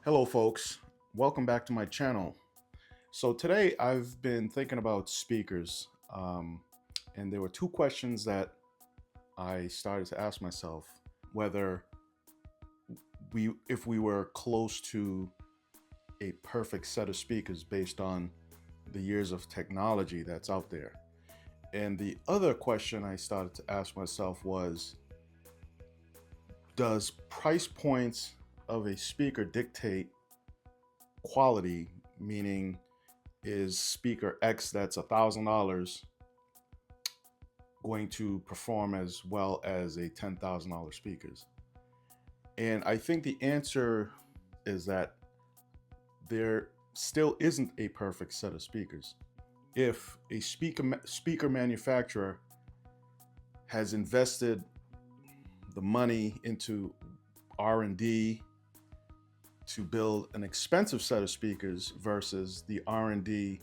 Hello, folks. Welcome back to my channel. So, today I've been thinking about speakers, and there were two questions that I started to ask myself whether if we were close to a perfect set of speakers based on the years of technology that's out there. And the other question I started to ask myself was, does price points of a speaker dictate quality? Meaning, is speaker X that's $1,000 going to perform as well as a $10,000 speakers? And I think the answer is that there still isn't a perfect set of speakers. If a speaker manufacturer has invested the money into R&D to build an expensive set of speakers versus the R&D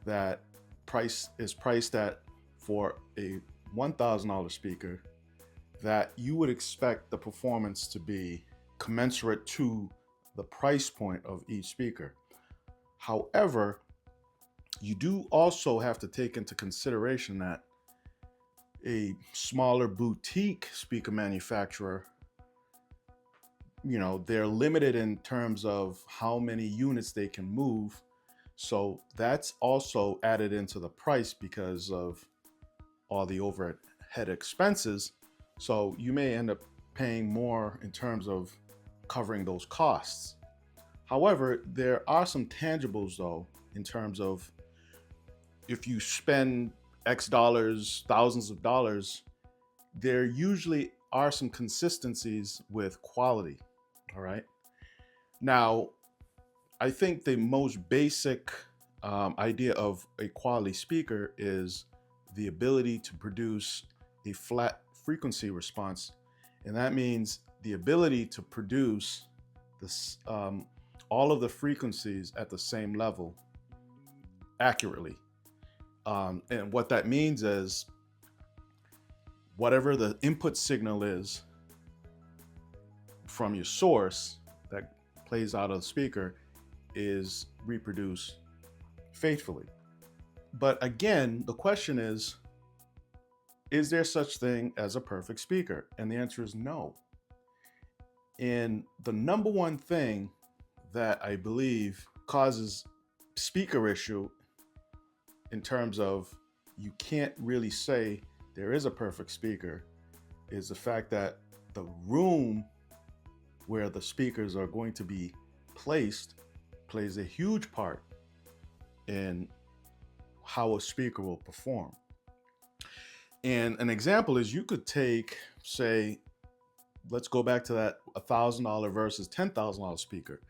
that price is priced at for a $1,000 speaker, that you would expect the performance to be commensurate to the price point of each speaker. However, you do also have to take into consideration that a smaller boutique speaker manufacturer, they're limited in terms of how many units they can move. So that's also added into the price because of all the overhead expenses. So you may end up paying more in terms of covering those costs. However, there are some tangibles though, in terms of if you spend X dollars, thousands of dollars, there usually are some consistencies with quality. All right. Now, I think the most basic idea of a quality speaker is the ability to produce a flat frequency response. And that means the ability to produce this, all of the frequencies at the same level accurately. And what that means is whatever the input signal is from your source that plays out of the speaker is reproduced faithfully. But again, the question is there such thing as a perfect speaker? And the answer is no. And the number one thing that I believe causes speaker issue in terms of you can't really say there is a perfect speaker is the fact that the room where the speakers are going to be placed plays a huge part in how a speaker will perform. And an example is you could take, say, let's go back to that $1,000 versus $10,000 speaker.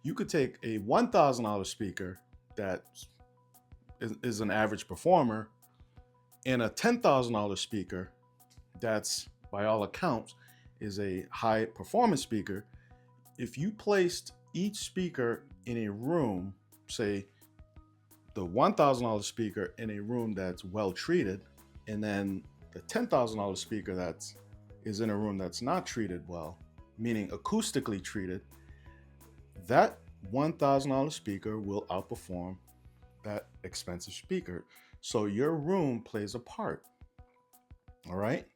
You could take a $1,000 speaker that is an average performer and a $10,000 speaker that's, by all accounts, is a high performance speaker. If you placed each speaker in a room, say the $1,000 speaker in a room that's well treated, and then the $10,000 speaker is in a room that's not treated well, meaning acoustically treated, that $1,000 speaker will outperform that expensive speaker. So your room plays a part. All right.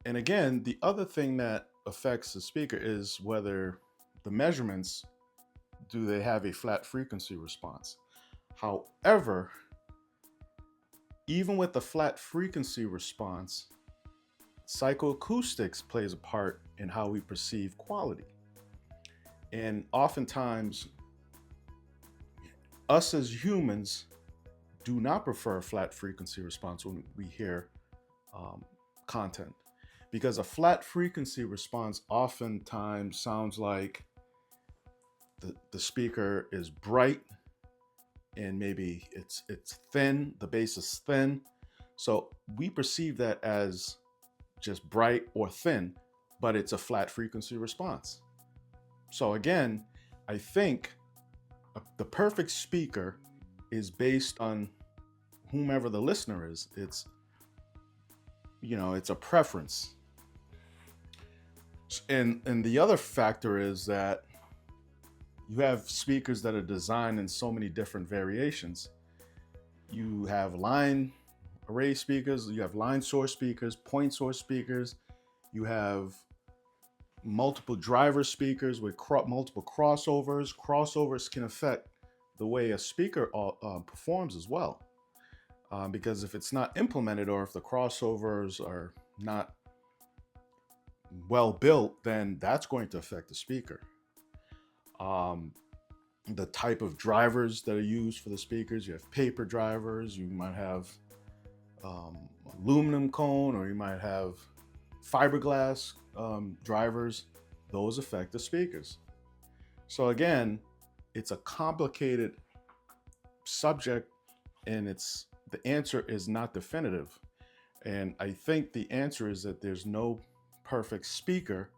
And again, the other thing that affects the speaker is whether the measurements, do they have a flat frequency response? However, even with the flat frequency response, psychoacoustics plays a part in how we perceive quality. And oftentimes, us as humans do not prefer flat frequency response when we hear content, because a flat frequency response oftentimes sounds like the speaker is bright and maybe it's thin, the bass is thin. So we perceive that as just bright or thin, but it's a flat frequency response. So again, I think the perfect speaker is based on whomever the listener is. It's a preference. And the other factor is that You have speakers that are designed in so many different variations. You have line array speakers, you have line source speakers, point source speakers, you have multiple driver speakers with multiple crossovers. Crossovers can affect the way a speaker performs as well. Because if it's not implemented, or if the crossovers are not well built, then that's going to affect the speaker. The type of drivers that are used for the speakers, you have paper drivers, you might have aluminum cone, or you might have fiberglass drivers. Those affect the speakers. So again, it's a complicated subject, and the answer is not definitive. And I think the answer is that there's no perfect speaker,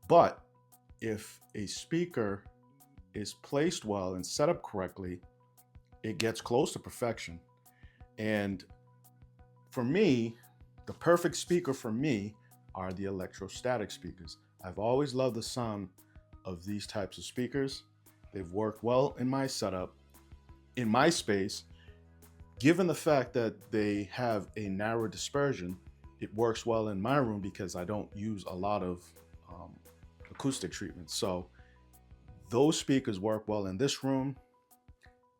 but if a speaker is placed well and set up correctly, it gets close to perfection. And for me, the perfect speaker for me are the electrostatic speakers. I've always loved the sound of these types of speakers. They've worked well in my setup, in my space. Given the fact that they have a narrow dispersion, it works well in my room because I don't use a lot of acoustic treatment. So those speakers work well in this room.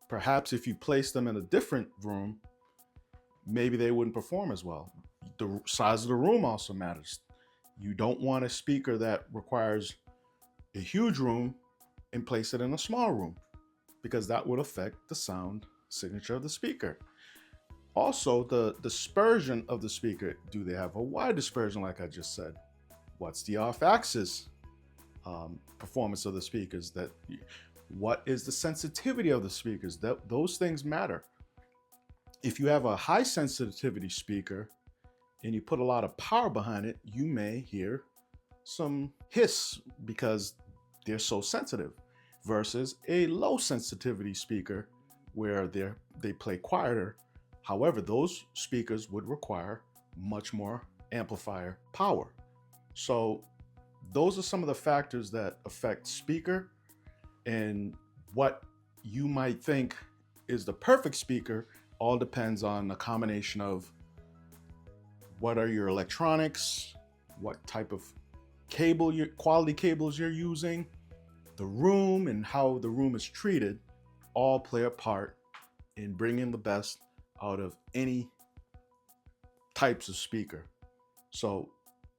Perhaps if you place them in a different room, maybe they wouldn't perform as well. The size of the room also matters. You don't want a speaker that requires a huge room and place it in a small room, because that would affect the sound signature of the speaker. Also, the dispersion of the speaker. Do they have a wide dispersion like I just said? What's the off-axis performance of the speakers? What is the sensitivity of the speakers? Those things matter. If you have a high sensitivity speaker and you put a lot of power behind it, you may hear some hiss because they're so sensitive, versus a low sensitivity speaker where they play quieter. However, those speakers would require much more amplifier power. So those are some of the factors that affect speaker, and what you might think is the perfect speaker all depends on a combination of what are your electronics, what type of quality cables you're using, the room and how the room is treated, all play a part in bringing the best out of any types of speaker. So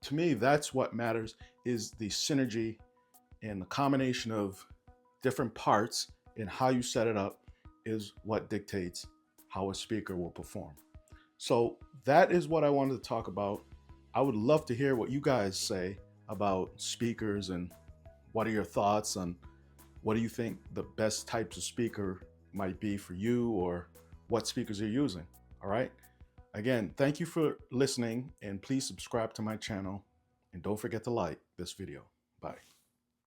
to me, that's what matters, is the synergy and the combination of different parts, and how you set it up is what dictates how a speaker will perform. So that is what I wanted to talk about. I would love to hear what you guys say about speakers, and what are your thoughts on what do you think the best types of speaker might be for you, or what speakers you're using. All right. Again, thank you for listening, and please subscribe to my channel, and don't forget to like this video. Bye.